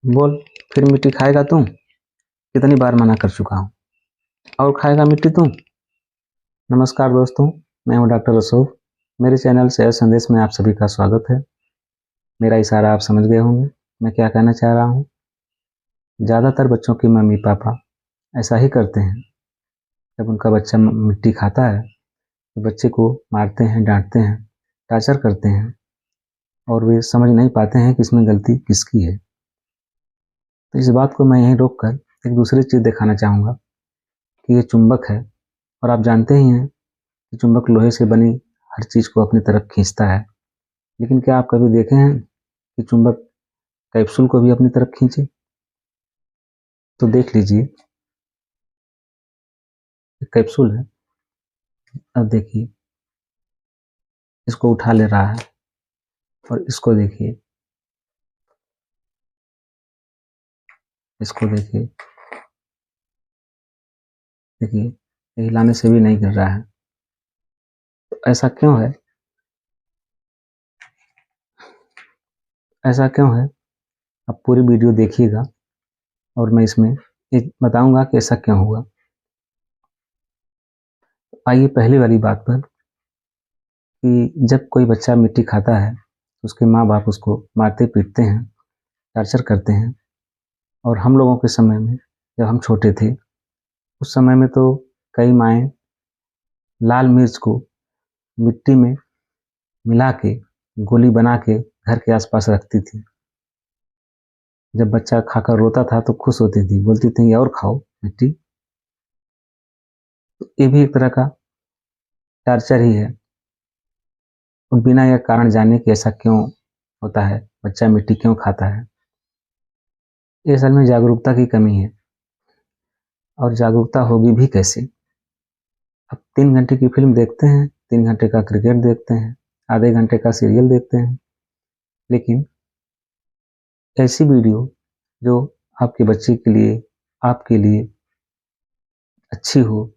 बोल, फिर मिट्टी खाएगा तू? कितनी बार मना कर चुका हूँ। और खाएगा मिट्टी तू? नमस्कार दोस्तों, मैं हूँ डॉक्टर अशोक। मेरे चैनल सेहत संदेश में आप सभी का स्वागत है। मेरा इशारा आप समझ गए होंगे मैं क्या कहना चाह रहा हूँ। ज़्यादातर बच्चों के मम्मी पापा ऐसा ही करते हैं। जब उनका बच्चा मिट्टी खाता है तो बच्चे को मारते हैं, डांटते हैं, टॉर्चर करते हैं और वे समझ नहीं पाते हैं कि इसमें गलती किसकी है। तो इस बात को मैं यहीं रोक कर एक दूसरी चीज़ दिखाना चाहूँगा कि ये चुंबक है और आप जानते ही हैं कि चुंबक लोहे से बनी हर चीज़ को अपनी तरफ खींचता है। लेकिन क्या आप कभी देखे हैं कि चुंबक कैप्सूल को भी अपनी तरफ खींचे? तो देख लीजिए, एक कैप्सूल है। अब देखिए, इसको उठा ले रहा है और इसको देखिए, इसको देखिए, देखिए ये हिलाने से भी नहीं गिर रहा है। तो ऐसा क्यों है? ऐसा क्यों है? आप पूरी वीडियो देखिएगा और मैं इसमें एक बताऊंगा कि ऐसा क्यों हुआ। आइए पहली वाली बात पर कि जब कोई बच्चा मिट्टी खाता है तो उसके माँ बाप उसको मारते पीटते हैं, टॉर्चर करते हैं। और हम लोगों के समय में, जब हम छोटे थे, उस समय में तो कई माएँ लाल मिर्च को मिट्टी में मिला के गोली बना के घर के आसपास रखती थी। जब बच्चा खाकर रोता था तो खुश होती थी, बोलती थी और खाओ मिट्टी। तो ये भी एक तरह का टार्चर ही है। और बिना यह कारण जाने कि ऐसा क्यों होता है, बच्चा मिट्टी क्यों खाता है। ये असल में जागरूकता की कमी है। और जागरूकता होगी भी कैसे? अब 3 घंटे की फिल्म देखते हैं, 3 घंटे का क्रिकेट देखते हैं, आधे घंटे का सीरियल देखते हैं, लेकिन ऐसी वीडियो जो आपके बच्चे के लिए, आपके लिए अच्छी हो,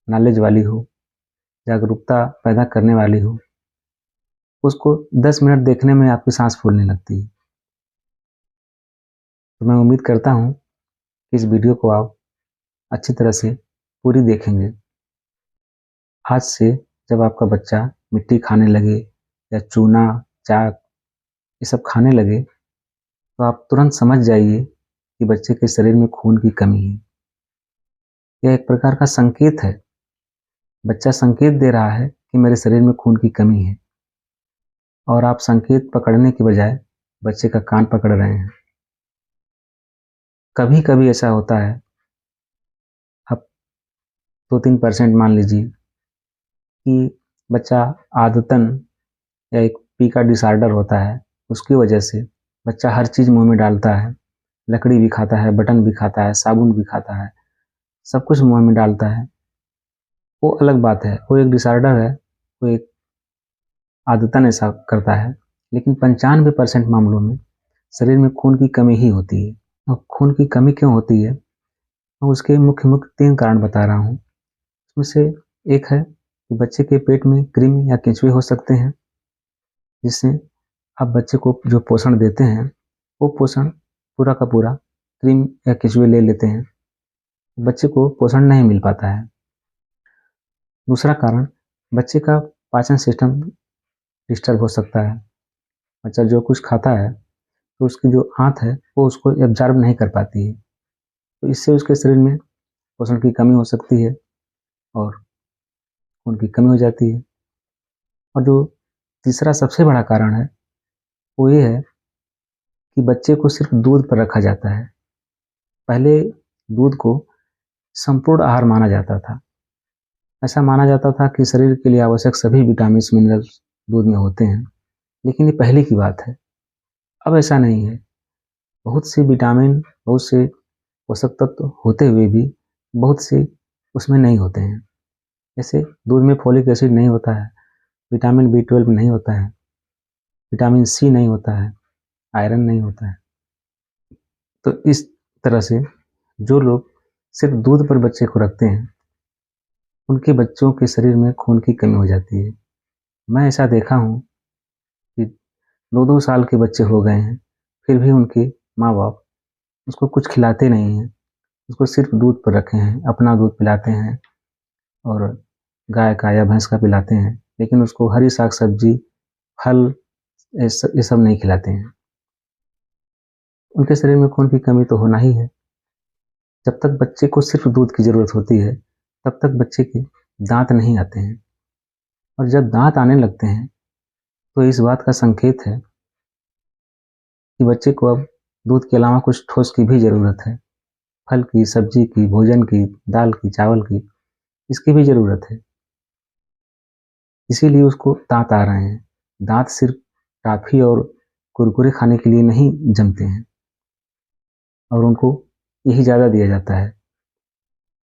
नॉलेज वाली हो, जागरूकता पैदा करने वाली हो, उसको 10 मिनट देखने में आपकी सांस फूलने लगती है। तो मैं उम्मीद करता हूँ कि इस वीडियो को आप अच्छी तरह से पूरी देखेंगे। आज से जब आपका बच्चा मिट्टी खाने लगे या चूना, चाक ये सब खाने लगे तो आप तुरंत समझ जाइए कि बच्चे के शरीर में खून की कमी है। यह एक प्रकार का संकेत है। बच्चा संकेत दे रहा है कि मेरे शरीर में खून की कमी है और आप संकेत पकड़ने के बजाय बच्चे का कान पकड़ रहे हैं। कभी कभी ऐसा होता है, अब 2-3% मान लीजिए कि बच्चा आदतन या एक पी का डिसऑर्डर होता है, उसकी वजह से बच्चा हर चीज़ मुंह में डालता है। लकड़ी भी खाता है, बटन भी खाता है, साबुन भी खाता है, सब कुछ मुंह में डालता है। वो अलग बात है, वो एक डिसऑर्डर है, वो एक आदतन ऐसा करता है। लेकिन 95% मामलों में शरीर में खून की कमी ही होती है। और खून की कमी क्यों होती है, मैं उसके मुख्य मुख्य 3 कारण बता रहा हूँ। उसमें से एक है कि बच्चे के पेट में कृमि या केंचुए हो सकते हैं, जिससे आप बच्चे को जो पोषण देते हैं वो पोषण पूरा का पूरा कृमि या केंचुए ले लेते हैं, बच्चे को पोषण नहीं मिल पाता है। दूसरा कारण, बच्चे का पाचन सिस्टम डिस्टर्ब हो सकता है। बच्चा जो कुछ खाता है तो उसकी जो आंत है वो उसको एब्जॉर्ब नहीं कर पाती है, तो इससे उसके शरीर में पोषण की कमी हो सकती है और खून की कमी हो जाती है। और जो तीसरा सबसे बड़ा कारण है वो ये है कि बच्चे को सिर्फ दूध पर रखा जाता है। पहले दूध को संपूर्ण आहार माना जाता था। ऐसा माना जाता था कि शरीर के लिए आवश्यक सभी विटामिन मिनरल्स दूध में होते हैं, लेकिन ये पहले की बात है। अब ऐसा नहीं है। बहुत सी विटामिन, बहुत से पोषक तत्व होते हुए भी बहुत से उसमें नहीं होते हैं। जैसे दूध में फोलिक एसिड नहीं होता है, विटामिन B12 नहीं होता है, विटामिन C नहीं होता है, आयरन नहीं होता है। तो इस तरह से जो लोग सिर्फ दूध पर बच्चे को रखते हैं उनके बच्चों के शरीर में खून की कमी हो जाती है। मैं ऐसा देखा हूँ कि 2-2 साल के बच्चे हो गए हैं, फिर भी उनके माँ बाप उसको कुछ खिलाते नहीं हैं, उसको सिर्फ दूध पर रखे हैं, अपना दूध पिलाते हैं और गाय का या भैंस का पिलाते हैं, लेकिन उसको हरी साग सब्जी, फल ये सब नहीं खिलाते हैं। उनके शरीर में खून की कमी तो होना ही है। जब तक बच्चे को सिर्फ दूध की ज़रूरत होती है, तब तक बच्चे के दाँत नहीं आते हैं, और जब दाँत आने लगते हैं तो इस बात का संकेत है कि बच्चे को अब दूध के अलावा कुछ ठोस की भी ज़रूरत है। फल की, सब्जी की, भोजन की, दाल की, चावल की, इसकी भी ज़रूरत है। इसीलिए उसको दाँत आ रहे हैं। दाँत सिर्फ टॉफ़ी और कुरकुरे खाने के लिए नहीं जमते हैं, और उनको यही ज़्यादा दिया जाता है।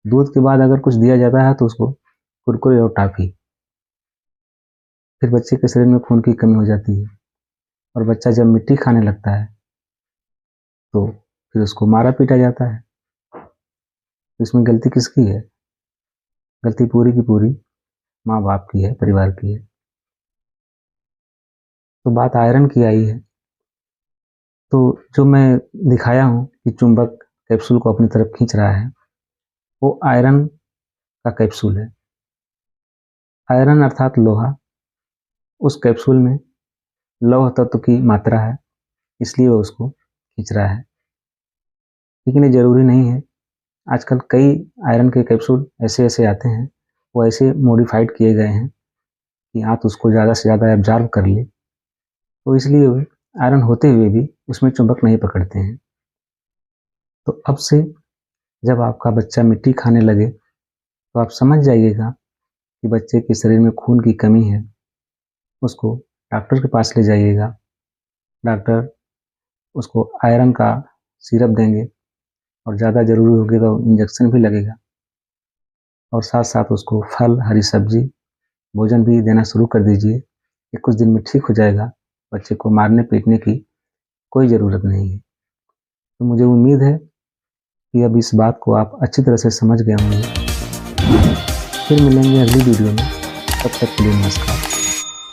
दूध के बाद अगर कुछ दिया जाता है तो उसको कुरकुरे और टॉफ़ी। फिर बच्चे के शरीर में खून की कमी हो जाती है, और बच्चा जब मिट्टी खाने लगता है तो फिर उसको मारा पीटा जाता है। तो इसमें गलती किसकी है? गलती पूरी की पूरी माँ बाप की है, परिवार की है। तो बात आयरन की आई है, तो जो मैं दिखाया हूँ कि चुंबक कैप्सूल को अपनी तरफ खींच रहा है, वो आयरन का कैप्सूल है। आयरन अर्थात लोहा, उस कैप्सूल में लौह तत्व की मात्रा है, इसलिए वो उसको खींच रहा है। लेकिन ये ज़रूरी नहीं है। आजकल कई आयरन के कैप्सूल ऐसे आते हैं, वो ऐसे मॉडिफाइड किए गए हैं कि आप उसको ज़्यादा से ज़्यादा एब्ज़ॉर्ब कर ले, तो इसलिए वे आयरन होते हुए भी उसमें चुंबक नहीं पकड़ते हैं। तो अब से जब आपका बच्चा मिट्टी खाने लगे, तो आप समझ जाइएगा कि बच्चे के शरीर में खून की कमी है। उसको डॉक्टर के पास ले जाइएगा। डॉक्टर उसको आयरन का सिरप देंगे, और ज़्यादा ज़रूरी होगी तो इंजेक्शन भी लगेगा, और साथ-साथ उसको फल, हरी सब्जी, भोजन भी देना शुरू कर दीजिए। ये कुछ दिन में ठीक हो जाएगा। बच्चे को मारने-पीटने की कोई ज़रूरत नहीं है। तो मुझे उम्मीद है कि अब इस बात को आप अच्छी तरह से समझ गए होंगे। फिर मिलेंगे अगली वीडियो में। तब तक के लिए नमस्कार।